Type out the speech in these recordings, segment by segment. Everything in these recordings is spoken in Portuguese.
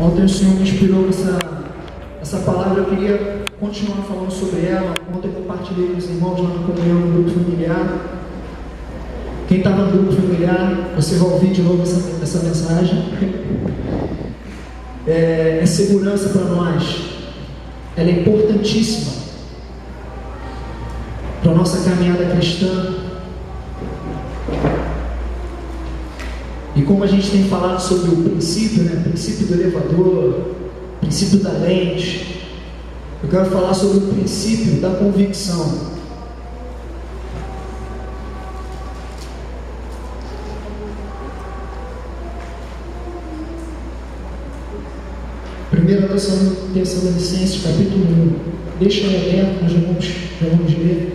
Ontem o Senhor me inspirou essa palavra, eu queria continuar falando sobre ela. Ontem eu compartilhei com os irmãos lá no comunhão no grupo familiar. Quem estava no grupo familiar, você vai ouvir de novo essa mensagem. É segurança para nós. Ela é importantíssima para a nossa caminhada cristã. E como a gente tem falado sobre o princípio, né? Princípio do elevador, princípio da lente, eu quero falar sobre o princípio da convicção. Primeira Tessalonicenses, capítulo 1. Deixa ele aberto, nós já vamos ler.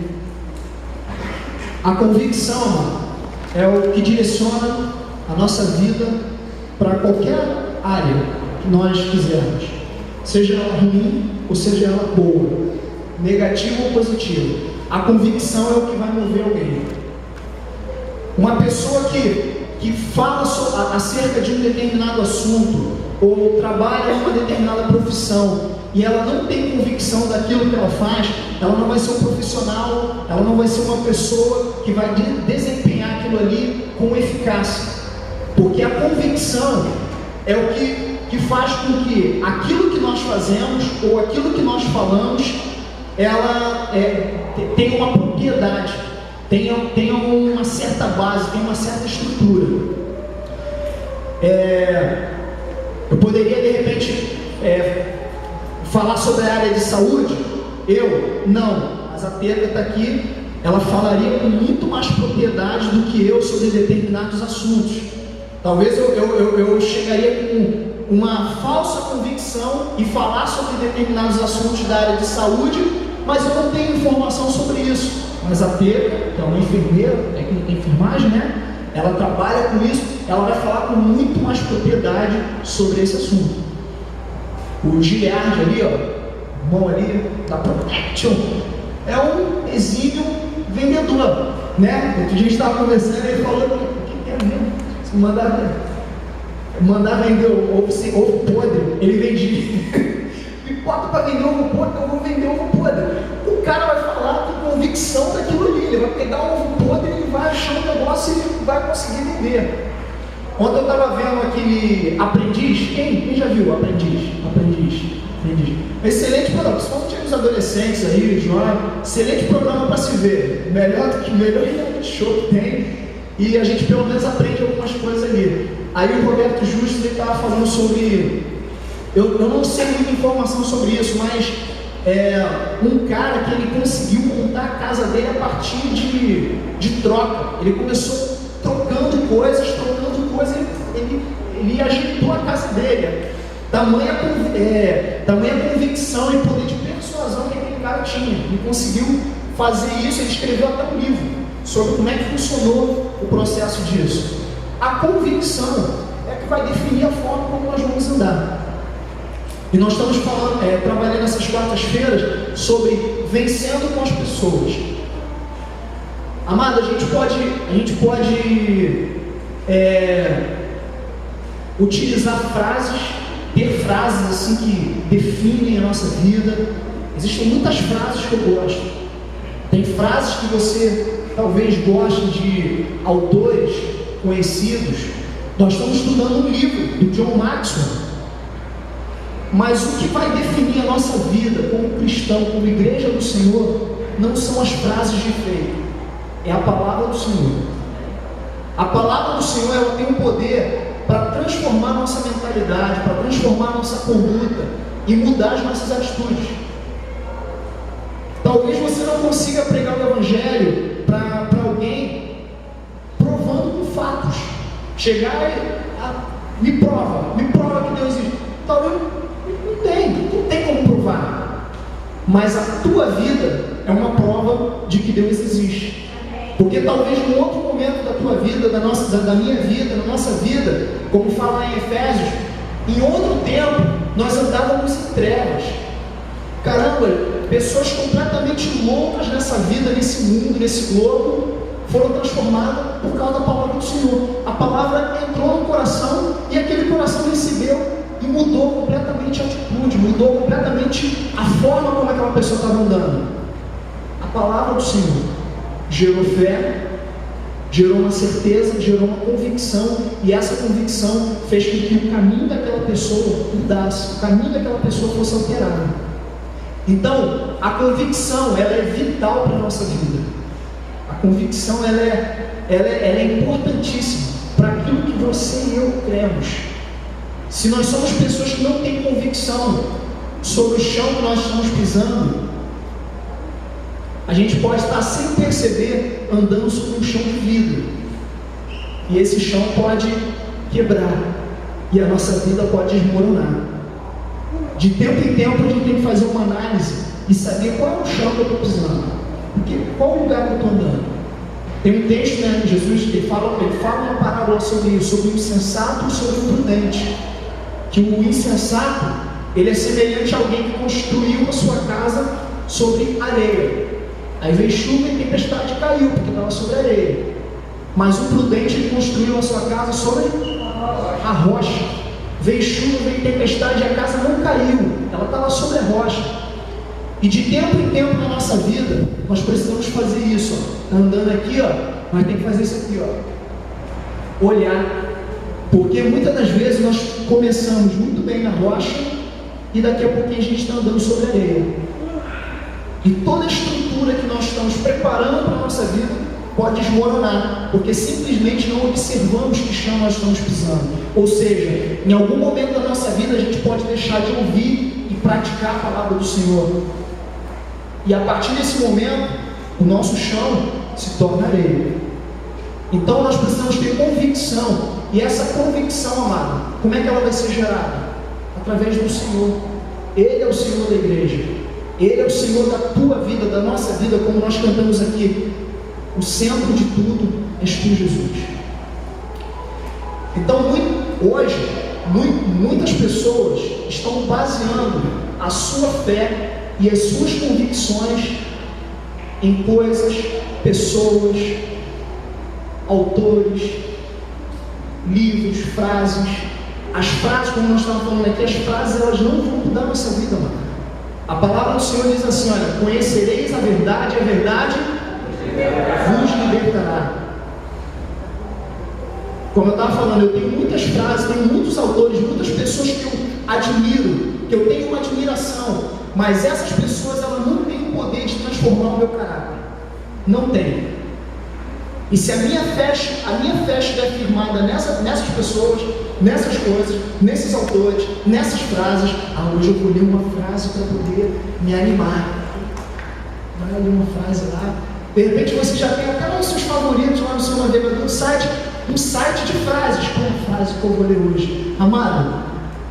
A convicção é o que direciona a nossa vida para qualquer área que nós quisermos, seja ela ruim ou seja ela boa, negativa ou positiva. A convicção é o que vai mover alguém. Uma pessoa que fala acerca de um determinado assunto ou trabalha em uma determinada profissão e ela não tem convicção daquilo que ela faz, ela não vai ser um profissional, ela não vai ser uma pessoa que vai desempenhar aquilo ali com eficácia. Porque a convicção é o que faz com que aquilo que nós fazemos ou aquilo que nós falamos, ela tenha uma propriedade, tenha uma certa base, tenha uma certa estrutura. Eu poderia de repente falar sobre a área de saúde? Mas a Pedra está aqui, ela falaria com muito mais propriedade do que eu sobre determinados assuntos. Talvez eu chegaria com uma falsa convicção e falar sobre determinados assuntos da área de saúde, mas eu não tenho informação sobre isso. Mas a Pedra, que é uma enfermeira, técnica de enfermagem, né? Ela trabalha com isso, ela vai falar com muito mais propriedade sobre esse assunto. O Giliard ali, ó, irmão ali da Protection, é um exímio vendedor, né? A gente estava conversando e ele falou: o que é mesmo? Se mandar vender ovo podre, ele vendia. Me bota para vender ovo podre, eu vou vender ovo podre. O cara vai falar com convicção daquilo ali, ele vai pegar o ovo podre, ele vai achar um negócio e ele vai conseguir vender. Ontem eu estava vendo aquele Aprendiz. Quem já viu Aprendiz? Excelente programa, principalmente os adolescentes aí, jovens. Excelente programa para se ver. Melhor reality show que tem. E a gente pelo menos aprende algumas coisas ali. Aí o Roberto Justo estava falando sobre... Eu não sei muita informação sobre isso, mas um cara que ele conseguiu montar a casa dele a partir de troca. Ele começou trocando coisas, ele ajeitou a casa dele. Tamanha convicção e poder de persuasão que aquele cara tinha. Ele conseguiu fazer isso, ele escreveu até um livro sobre como é que funcionou o processo disso. A convicção é que vai definir a forma como nós vamos andar. E nós estamos trabalhando essas quartas-feiras sobre vencendo com as pessoas. Amado, a gente pode utilizar frases, ter frases assim que definem a nossa vida. Existem muitas frases que eu gosto. Tem frases que você talvez goste de autores conhecidos. Nós estamos estudando um livro do John Maxwell. Mas o que vai definir a nossa vida como cristão, como igreja do Senhor, não são as frases de efeito, é a palavra do Senhor. A palavra do Senhor, ela tem um poder para transformar a nossa mentalidade, para transformar a nossa conduta e mudar as nossas atitudes. Talvez você não consiga pregar o Evangelho para alguém provando com fatos. Chegar e me prova que Deus existe. Talvez não tem como provar. Mas a tua vida é uma prova de que Deus existe. Porque talvez num outro momento da tua vida, da minha vida, da nossa vida, como fala em Efésios, em outro tempo nós andávamos em trevas. Caramba, pessoas completamente loucas nessa vida, nesse mundo, nesse globo, foram transformadas por causa da palavra do Senhor. A palavra entrou no coração e aquele coração recebeu e mudou mudou completamente a forma como aquela pessoa estava andando. A palavra do Senhor gerou fé, gerou uma certeza, gerou uma convicção, e essa convicção fez com que o caminho daquela pessoa mudasse, o caminho daquela pessoa fosse alterado. Então, a convicção, ela é vital para a nossa vida. A convicção, ela é importantíssima para aquilo que você e eu cremos. Se nós somos pessoas que não têm convicção sobre o chão que nós estamos pisando, a gente pode estar sem perceber andando sobre um chão de vidro, e esse chão pode quebrar, e a nossa vida pode desmoronar. De tempo em tempo a gente tem que fazer uma análise e saber qual é o chão que eu estou pisando, porque qual o lugar que eu estou andando. Tem um texto, né, Jesus, ele fala uma parábola sobre isso, sobre o insensato e sobre o prudente, que o insensato, ele é semelhante a alguém que construiu a sua casa sobre areia. Aí veio chuva e tempestade caiu, porque estava sobre areia. Mas o prudente, ele construiu a sua casa sobre a rocha. Veio chuva, veio tempestade e a casa não caiu, ela estava sobre a rocha. E de tempo em tempo na nossa vida, nós precisamos fazer isso. Ó. Andando aqui, ó, mas tem que fazer isso aqui, ó. Olhar. Porque muitas das vezes nós começamos muito bem na rocha e daqui a pouquinho a gente está andando sobre a areia. E toda a estrutura que nós estamos preparando para a nossa vida pode desmoronar, porque simplesmente não observamos que chão nós estamos pisando. Ou seja, em algum momento da nossa vida a gente pode deixar de ouvir e praticar a palavra do Senhor. E a partir desse momento, o nosso chão se torna areia. Então nós precisamos ter convicção. E essa convicção, amado, como é que ela vai ser gerada? Através do Senhor. Ele é o Senhor da igreja. Ele é o Senhor da tua vida, da nossa vida, como nós cantamos aqui. O centro de tudo és tu, Jesus. Então, hoje, muitas pessoas estão baseando a sua fé e as suas convicções em coisas, pessoas, autores, livros, frases. As frases, como nós estamos falando aqui, as frases, elas não vão mudar a nossa vida, mano. A palavra do Senhor diz assim, olha, conhecereis a verdade vos libertará. Como eu estava falando, eu tenho muitas frases, tenho muitos autores, muitas pessoas que eu admiro, que eu tenho uma admiração, mas essas pessoas, elas não têm o poder de transformar o meu caráter. Não tem. E se a minha fé estiver firmada nessas pessoas, nessas coisas, nesses autores, nessas frases, hoje eu vou ler uma frase para poder me animar. Vai ler uma frase lá. De repente você já tem até os seus favoritos lá no seu navegador, um site de frases. Qual é a frase que eu vou ler hoje? Amado,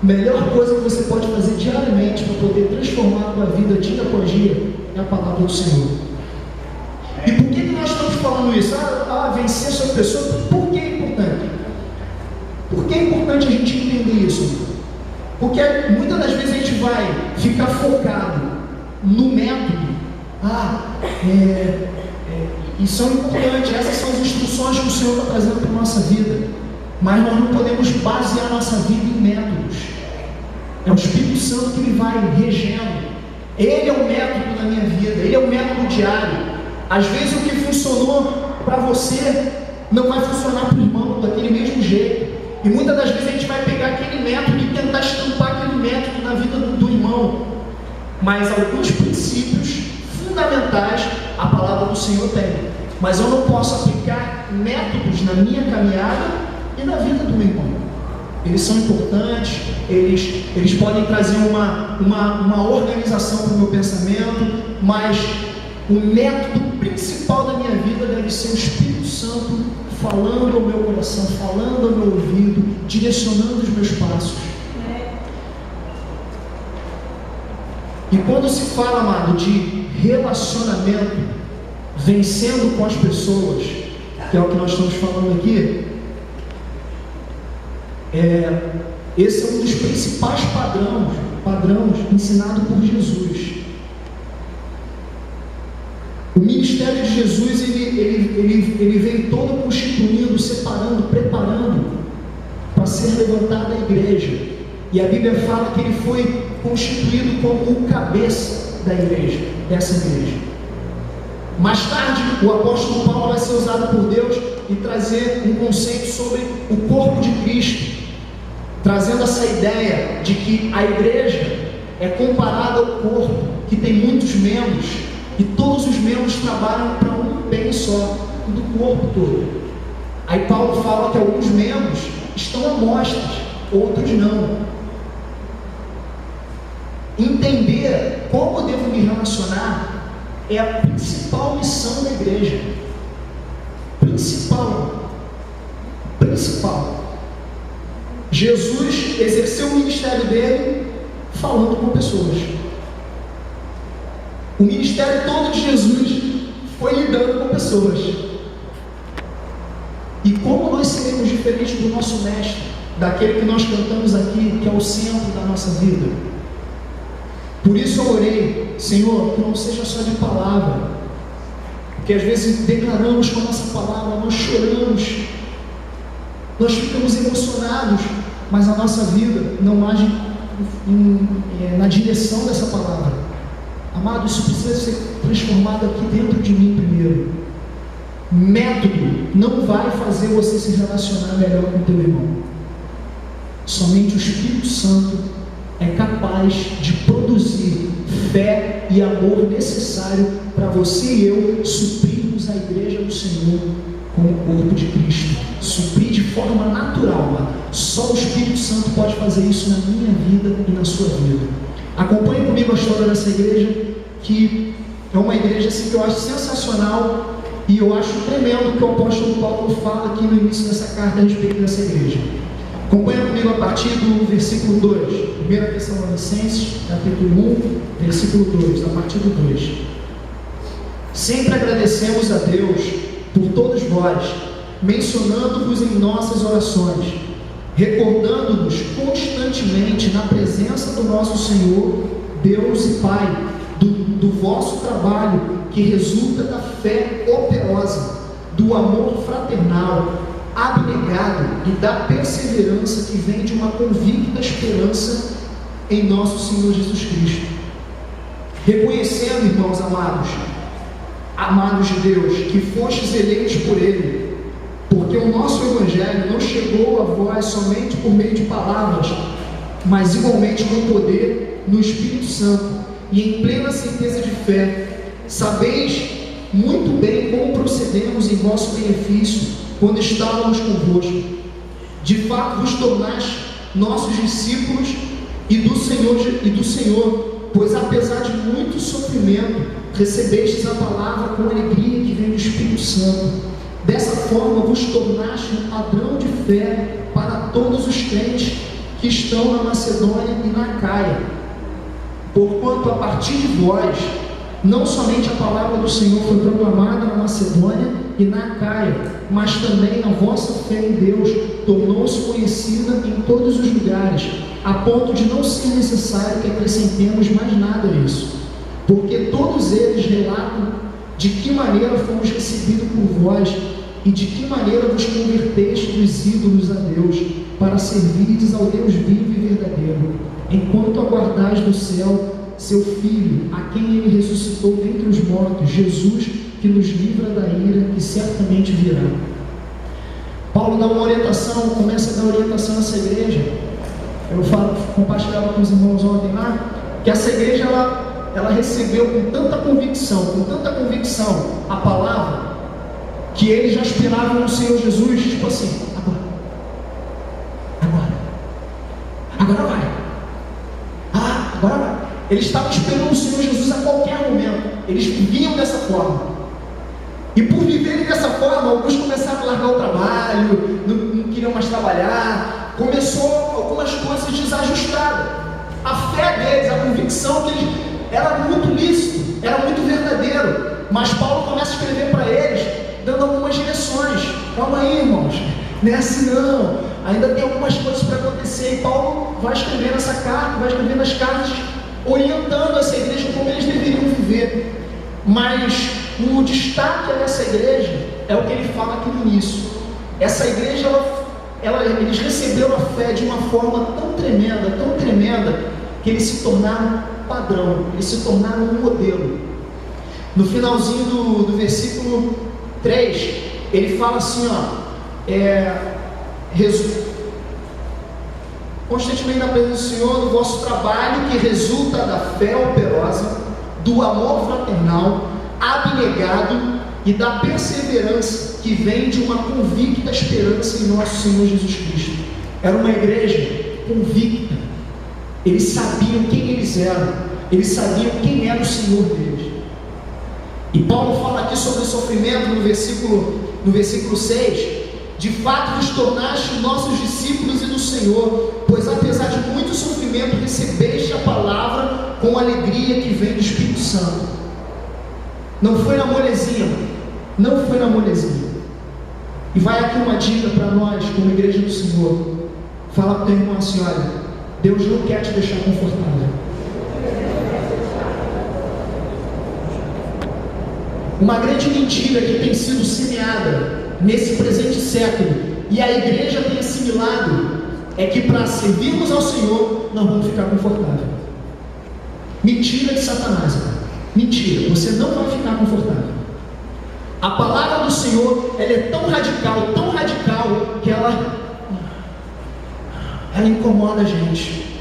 melhor coisa que você pode fazer diariamente para poder transformar a tua vida dia após dia é a palavra do Senhor. E por que nós estamos falando isso? Vencer sobre pessoas. Por que é importante? Por que é importante a gente entender isso? Porque muitas das vezes a gente vai ficar focado no método. E são importantes, essas são as instruções que o Senhor está trazendo para a nossa vida. Mas nós não podemos basear a nossa vida em métodos. É o Espírito Santo que Ele vai regendo. Ele é o método da minha vida, Ele é o método diário. Às vezes o que funcionou para você não vai funcionar para o irmão daquele mesmo jeito. E muitas das vezes a gente vai pegar aquele método e tentar estampar aquele método na vida do irmão. Mas alguns princípios fundamentais a palavra do Senhor tem. Mas eu não posso aplicar métodos na minha caminhada e na vida do meu irmão. Eles são importantes, eles podem trazer uma organização para o meu pensamento, mas o método principal da minha vida deve ser o Espírito Santo falando ao meu coração, falando ao meu ouvido, direcionando os meus passos. E quando se fala, amado, de relacionamento, vencendo com as pessoas, que é o que nós estamos falando aqui, esse é um dos principais padrões ensinados por Jesus. O ministério de Jesus, ele vem todo constituindo, separando, preparando para ser levantada a igreja. E a Bíblia fala que ele foi constituído como o cabeça da igreja, dessa igreja. Mais tarde, o apóstolo Paulo vai ser usado por Deus e trazer um conceito sobre o corpo de Cristo, trazendo essa ideia de que a igreja é comparada ao corpo, que tem muitos membros, e todos os membros trabalham para um bem só, do corpo todo. Aí Paulo fala que alguns membros estão à mostra, outros não. Entender como eu devo me relacionar é a principal missão da igreja. Principal. Jesus exerceu o ministério dele falando com pessoas. O ministério todo de Jesus foi lidando com pessoas. E como nós seremos diferentes do nosso mestre, daquele que nós cantamos aqui, que é o centro da nossa vida? Por isso eu orei, Senhor, que não seja só de palavra, porque às vezes declaramos com a nossa palavra, nós choramos, nós ficamos emocionados, mas a nossa vida não age na direção dessa palavra. Amado, isso precisa ser transformado aqui dentro de mim primeiro. Método não vai fazer você se relacionar melhor com o teu irmão. Somente o Espírito Santo é capaz de produzir fé e amor necessário para você e eu suprirmos a igreja do Senhor como corpo de Cristo. Suprir de forma natural, mano. Só o Espírito Santo pode fazer isso na minha vida e na sua vida. Acompanhe comigo a história dessa igreja, que é uma igreja assim, que eu acho sensacional, e eu acho tremendo que o apóstolo Paulo fala aqui no início dessa carta a respeito dessa igreja. Acompanha comigo a partir do versículo 2, 1 Tessalonicenses, capítulo 1, versículo 2, a partir do 2. Sempre agradecemos a Deus por todos vós, mencionando-vos em nossas orações, recordando-nos constantemente na presença do nosso Senhor, Deus e Pai, do vosso trabalho, que resulta da fé operosa, do amor fraternal, abnegado e da perseverança que vem de uma convicta esperança em nosso Senhor Jesus Cristo. Reconhecendo, irmãos amados de Deus, que fostes eleitos por Ele, porque o nosso Evangelho não chegou a vós somente por meio de palavras, mas igualmente com poder no Espírito Santo e em plena certeza de fé. Sabeis muito bem como procedemos em vosso benefício quando estávamos convosco. De fato vos tornaste nossos discípulos e do Senhor, pois apesar de muito sofrimento, recebestes a palavra com alegria que vem do Espírito Santo. Dessa forma vos tornaste um padrão de fé para todos os crentes que estão na Macedônia e na Acaia. Porquanto a partir de vós, não somente a palavra do Senhor foi proclamada na Macedônia e na Acaia, mas também a vossa fé em Deus tornou-se conhecida em todos os lugares, a ponto de não ser necessário que acrescentemos mais nada a isso, porque todos eles relatam de que maneira fomos recebidos por vós e de que maneira vos converteste dos ídolos a Deus, para servirdes ao Deus vivo e verdadeiro, enquanto aguardais do céu seu Filho, a quem Ele ressuscitou dentre os mortos, Jesus, que nos livra da ira que certamente virá. Paulo dá uma orientação, começa a dar orientação a essa igreja. Eu compartilhava com os irmãos ontem lá, que essa igreja ela recebeu com tanta convicção a palavra, que eles já esperavam no Senhor Jesus, tipo assim, agora vai. Agora vai. Eles estavam esperando o Senhor Jesus a qualquer momento. Eles viviam dessa forma. E por viverem dessa forma, alguns começaram a largar o trabalho, não queriam mais trabalhar. Começou algumas coisas desajustadas. A fé deles, a convicção deles era muito lícito, era muito verdadeiro. Mas Paulo começa a escrever para eles, dando algumas direções. Calma aí, irmãos, não é assim não. Ainda tem algumas coisas para acontecer. E Paulo vai escrevendo essa carta, vai escrevendo as cartas, orientando essa igreja como eles deveriam viver. Mas o destaque dessa igreja é o que ele fala aqui no início. Essa igreja eles receberam a fé de uma forma tão tremenda, que eles se tornaram padrão, eles se tornaram um modelo. No finalzinho do versículo 3, ele fala assim, constantemente na presença do Senhor, no vosso trabalho que resulta da fé operosa, do amor fraternal, abnegado e da perseverança que vem de uma convicta esperança em nosso Senhor Jesus Cristo. Era uma igreja convicta. Eles sabiam quem eles eram, eles sabiam quem era o Senhor deles. E Paulo fala aqui sobre o sofrimento no versículo 6. De fato vos tornaste nossos discípulos e do Senhor, pois apesar de muito sofrimento recebeste a palavra com alegria que vem do Espírito Santo. Não foi na molezinha, não foi na molezinha. E vai aqui uma dica para nós, como igreja do Senhor. Fala para o teu irmão assim, olha, Deus não quer te deixar confortável. Uma grande mentira que tem sido semeada nesse presente século, e a igreja tem assimilado, é que para servirmos ao Senhor, nós vamos ficar confortável. Mentira de Satanás. Mentira, você não vai ficar confortável. A palavra do Senhor, ela é tão radical, que ela incomoda a gente.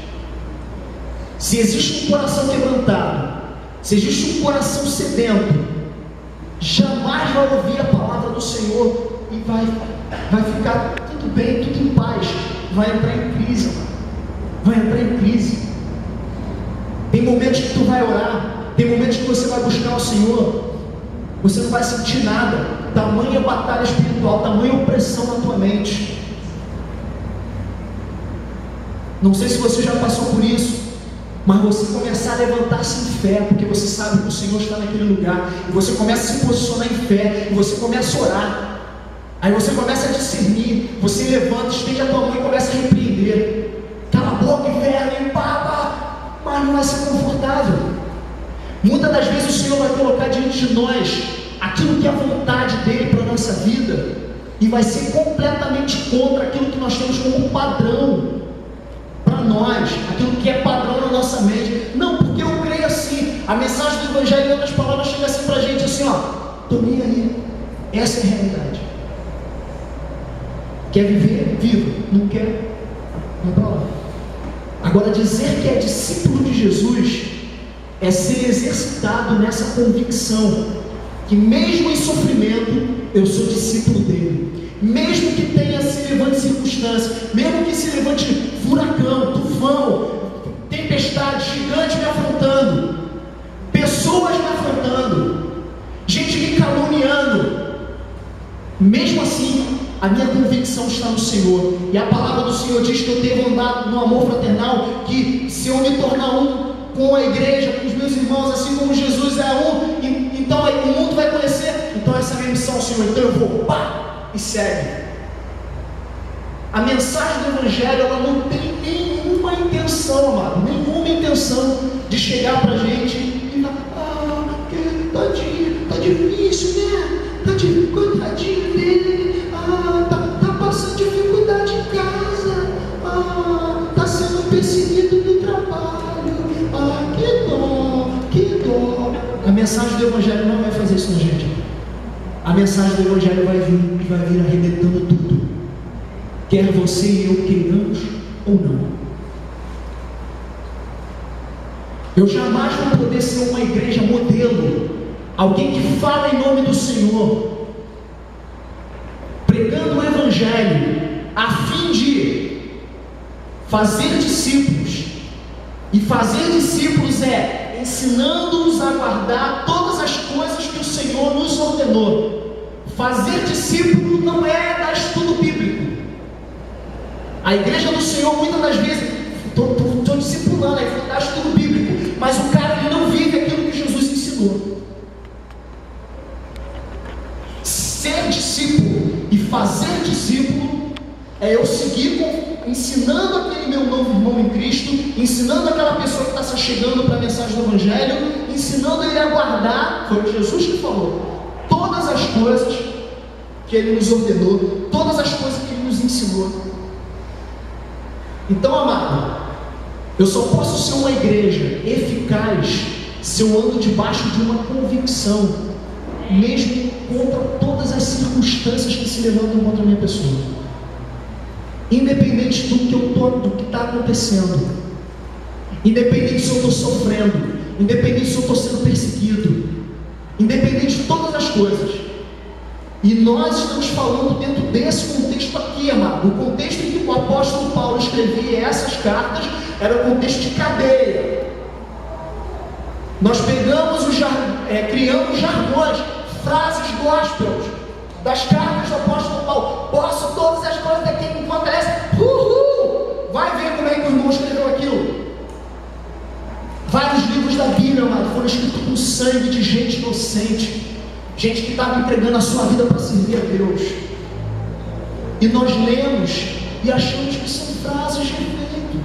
Se existe um coração quebrantado, se existe um coração sedento, jamais vai ouvir a palavra do Senhor e vai ficar tudo bem, tudo em paz. Vai entrar em crise. Tem momentos que tu vai orar, tem momentos que você vai buscar o Senhor, você não vai sentir nada. Tamanha batalha espiritual, tamanha opressão na tua mente. Não sei se você já passou por isso, mas você começar a levantar-se em fé, porque você sabe que o Senhor está naquele lugar, e você começa a se posicionar em fé, e você começa a orar, aí você começa a discernir, você levanta, estende a tua mão e começa a repreender. Cala a boca, inferno, mas não vai ser confortável. Muitas das vezes o Senhor vai colocar diante de nós aquilo que é a vontade dEle para a nossa vida, e vai ser completamente contra aquilo que nós temos como padrão para nós, aquilo que é padrão na nossa mente. Não, porque eu creio assim. A mensagem do Evangelho, em outras palavras, chega assim para a gente, assim, tô nem aí. Essa é a realidade. Quer viver? Viva. Não quer? Vai para lá. Agora, dizer que é discípulo de Jesus é ser exercitado nessa convicção que mesmo em sofrimento eu sou discípulo dele, mesmo que tenha se levante circunstâncias, mesmo que se levante furacão, tufão, tempestade, gigante me afrontando, pessoas me afrontando, gente me caluniando, mesmo assim a minha convicção está no Senhor. E a palavra do Senhor diz que eu devo andar no amor fraternal, que se eu me tornar um com a igreja, com os meus irmãos, assim como Jesus é um, então aí o mundo vai conhecer. Então essa é a minha missão, Senhor. Então eu vou, e segue. A mensagem do Evangelho, ela não tem nenhuma intenção, amado, nenhuma intenção de chegar pra gente e falar, tá difícil, né? Coitadinho dele, tá passando dificuldade em casa, tá sendo perseguido no trabalho, que dó. A mensagem do Evangelho não vai fazer isso na gente. A mensagem do Evangelho vai vir arrebentando tudo, quer você e eu queiramos ou não. Eu jamais vou poder ser uma igreja modelo, alguém que fala em nome do Senhor, pregando o Evangelho, a fim de fazer discípulos. E fazer discípulos é ensinando-os a guardar todas as coisas que o Senhor nos ordenou. Fazer discípulo não é dar estudo bíblico. A igreja do Senhor, muitas das vezes, estou discipulando, aí vou dar estudo bíblico, mas o cara ele não vive aquilo que Jesus ensinou. Ser discípulo e fazer discípulo é eu seguir ensinando aquele meu novo irmão em Cristo, ensinando aquela pessoa que está se chegando para a mensagem do Evangelho, ensinando ele a guardar, foi Jesus que falou, todas as coisas que ele nos ordenou, todas as coisas que ele nos ensinou. Então, amado, eu só posso ser uma igreja eficaz se eu ando debaixo de uma convicção, mesmo contra todas as circunstâncias que se levantam contra a minha pessoa. Independente do que está acontecendo, independente se eu estou sofrendo, independente se eu estou sendo perseguido, independente de todas as coisas. E nós estamos falando dentro desse contexto aqui, amado. O contexto em que o apóstolo Paulo escrevia essas cartas era o contexto de cadeia. Nós pegamos criamos jargões, frases gospels das cartas do apóstolo Paulo. Posso todas as coisas daquele que me fortalece. Vai ver como é que o irmão escreveu aquilo. Vários livros da Bíblia, amado, foram escritos com sangue de gente inocente, gente que estava entregando a sua vida para servir a Deus. E nós lemos e achamos que são frases de efeito.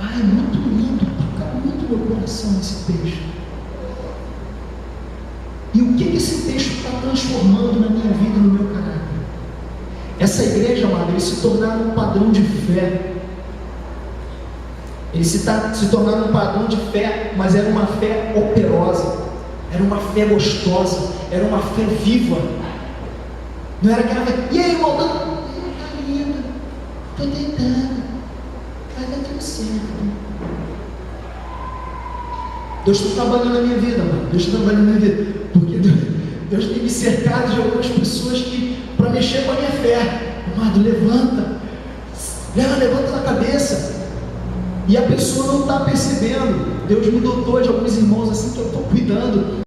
É muito lindo, toca muito meu coração esse texto. E o que esse texto está transformando na minha vida e no meu caráter? Essa igreja, amado, eles se tornaram um padrão de fé. Eles se tornaram um padrão de fé, mas era uma fé operosa, era uma fé gostosa, era uma fé viva. Não era aquela fé, e aí, irmão, tá indo, tô tentando, vai dar tudo certo. Deus está trabalhando na minha vida, mano. Deus está trabalhando na minha vida, porque Deus tem me cercado de algumas pessoas que, para mexer com a minha fé, amado, levanta a cabeça. E a pessoa não está percebendo. Deus me dotou de alguns irmãos assim que eu estou cuidando.